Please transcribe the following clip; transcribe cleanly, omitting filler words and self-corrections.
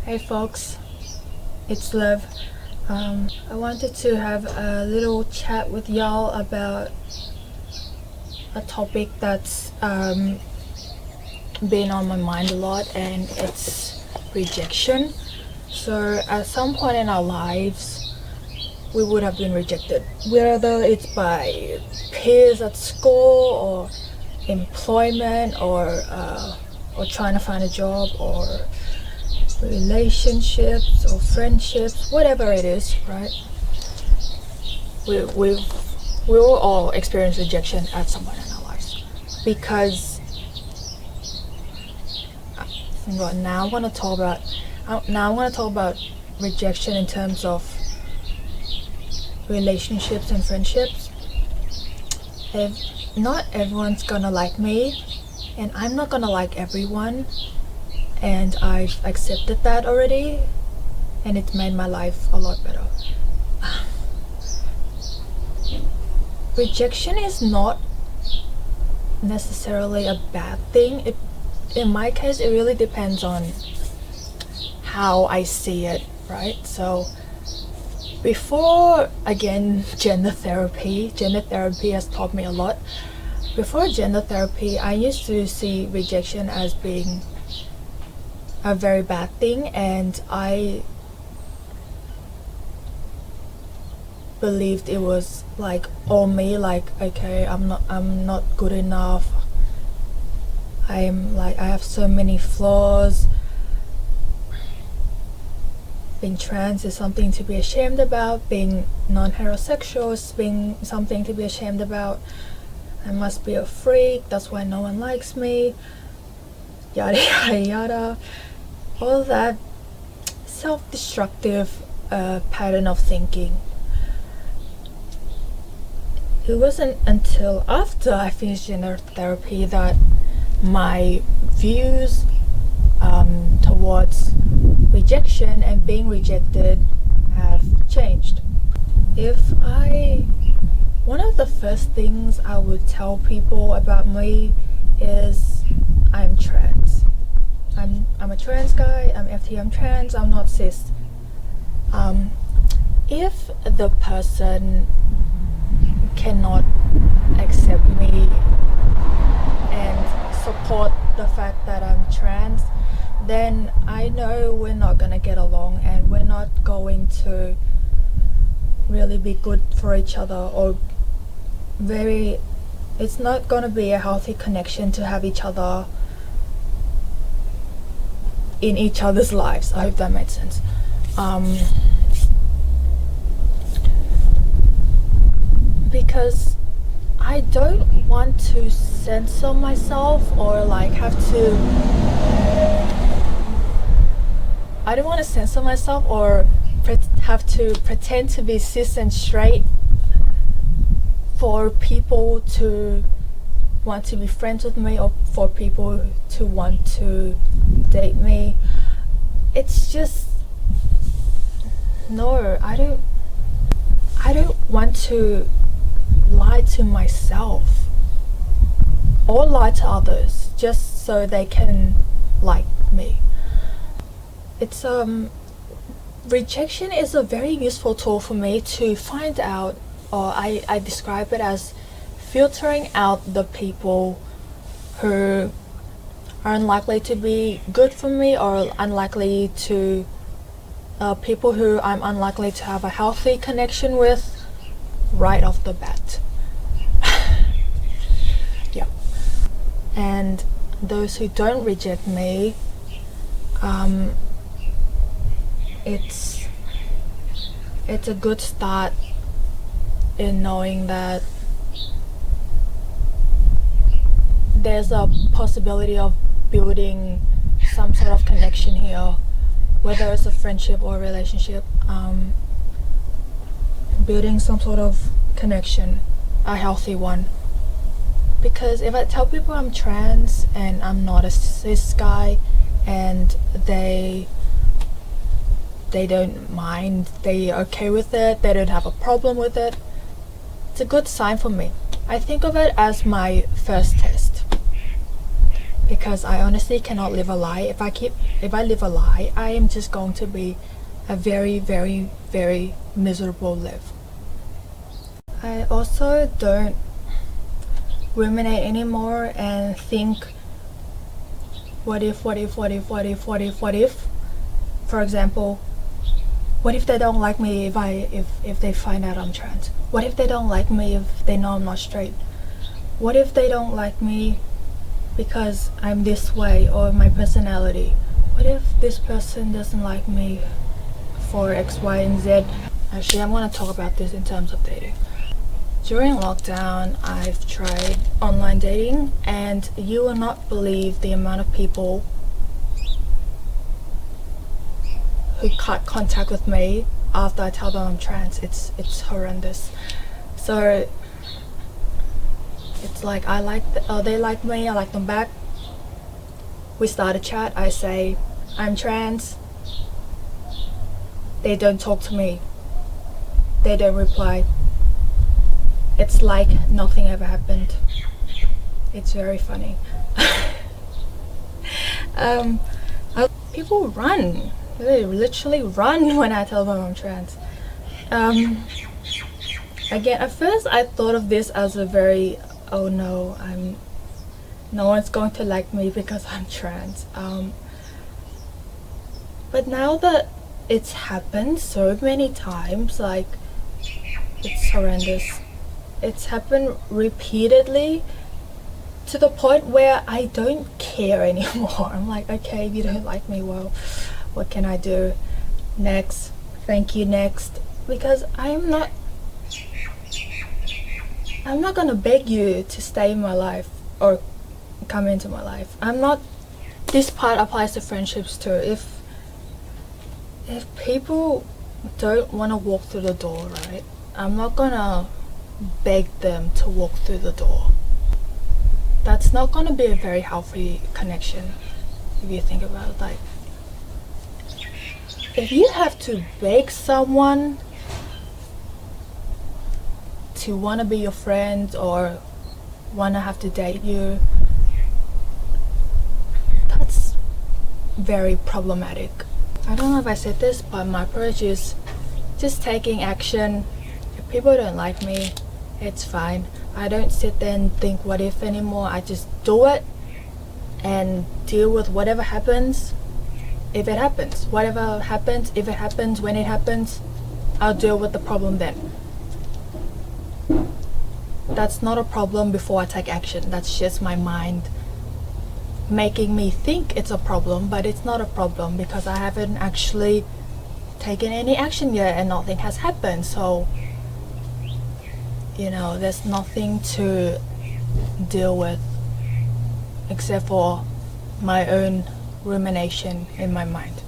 Hey folks, it's Liv. I wanted to have a little chat with y'all about a topic that's been on my mind a lot, and it's rejection. So at some point in our lives, we would have been rejected, whether it's by peers at school or employment or trying to find a job or relationships or friendships, whatever it is, right? We will all experience rejection at some point in our lives, because now I want to talk about rejection in terms of relationships and friendships. Not everyone's gonna like me, and I'm not gonna like everyone, and I've accepted that already, and it's made my life a lot better. Rejection is not necessarily a bad thing. In my case, it really depends on how I see it, right? So before, again, gender therapy has taught me a lot. Before gender therapy, I used to see rejection as being a very bad thing, and I believed it was like all me, like, okay, I'm not good enough, I have so many flaws, being trans is something to be ashamed about, being non-heterosexual is being something to be ashamed about, I must be a freak, that's why no one likes me, yada yada yada. All that self-destructive pattern of thinking. It wasn't until after I finished gender therapy that my views towards rejection and being rejected have changed. One of the first things I would tell people about me is I'm trans. I'm a trans guy, I'm FT, I'm trans, I'm not cis. If the person cannot accept me and support the fact that I'm trans, then I know we're not gonna get along, and we're not going to really be good for each other, or it's not gonna be a healthy connection to have each other in each other's lives. I hope that made sense. Because I don't want to censor myself, or I don't want to censor myself or have to pretend to be cis and straight for people to want to be friends with me, or for people to want to date me. It's just, no, I don't want to lie to myself or lie to others just so they can like me. It's rejection is a very useful tool for me to find out, or I describe it as filtering out the people who are unlikely to be good for me, or unlikely to people who I'm unlikely to have a healthy connection with right off the bat. Yeah. And those who don't reject me, it's a good start in knowing that there's a possibility of building some sort of connection here, whether it's a friendship or a relationship. Building some sort of connection, a healthy one. Because if I tell people I'm trans and I'm not a cis guy, and they don't mind, they're okay with it, they don't have a problem with it, it's a good sign for me. I think of it as my first test. because I honestly cannot live a lie. If I live a lie, I am just going to be a very, very, very miserable life. I also don't ruminate anymore and think what if. For example, what if they don't like me if they find out I'm trans? What if they don't like me if they know I'm not straight? What if they don't like me because I'm this way or my personality? What if this person doesn't like me for X, Y, and Z? Actually, I'm going to talk about this in terms of dating. During lockdown, I've tried online dating, and you will not believe the amount of people who cut contact with me after I tell them I'm trans. It's horrendous. So it's like they like me, I like them back. We start a chat, I say I'm trans. They don't talk to me. They don't reply. It's like nothing ever happened. It's very funny. People run. They literally run when I tell them I'm trans. Again, at first I thought of this as a very, oh no, no one's going to like me because I'm trans. But now that it's happened so many times, like, it's horrendous. It's happened repeatedly to the point where I don't care anymore. I'm like, okay, you don't like me, well, what can I do? Next. Thank you, next. Because I'm not gonna beg you to stay in my life or come into my life. This part applies to friendships too. If people don't want to walk through the door, right, I'm not gonna beg them to walk through the door. That's not gonna be a very healthy connection if you think about it. Like, if you have to beg someone to want to be your friend or want to have to date you, that's very problematic. I don't know if I said this, but my approach is just taking action. If people don't like me, it's fine. I don't sit there and think what if anymore. I just do it and deal with whatever happens. If it happens, whatever happens, if it happens, when it happens, I'll deal with the problem then. That's not a problem before I take action. That's just my mind making me think it's a problem, but it's not a problem because I haven't actually taken any action yet and nothing has happened. So, there's nothing to deal with except for my own rumination in my mind.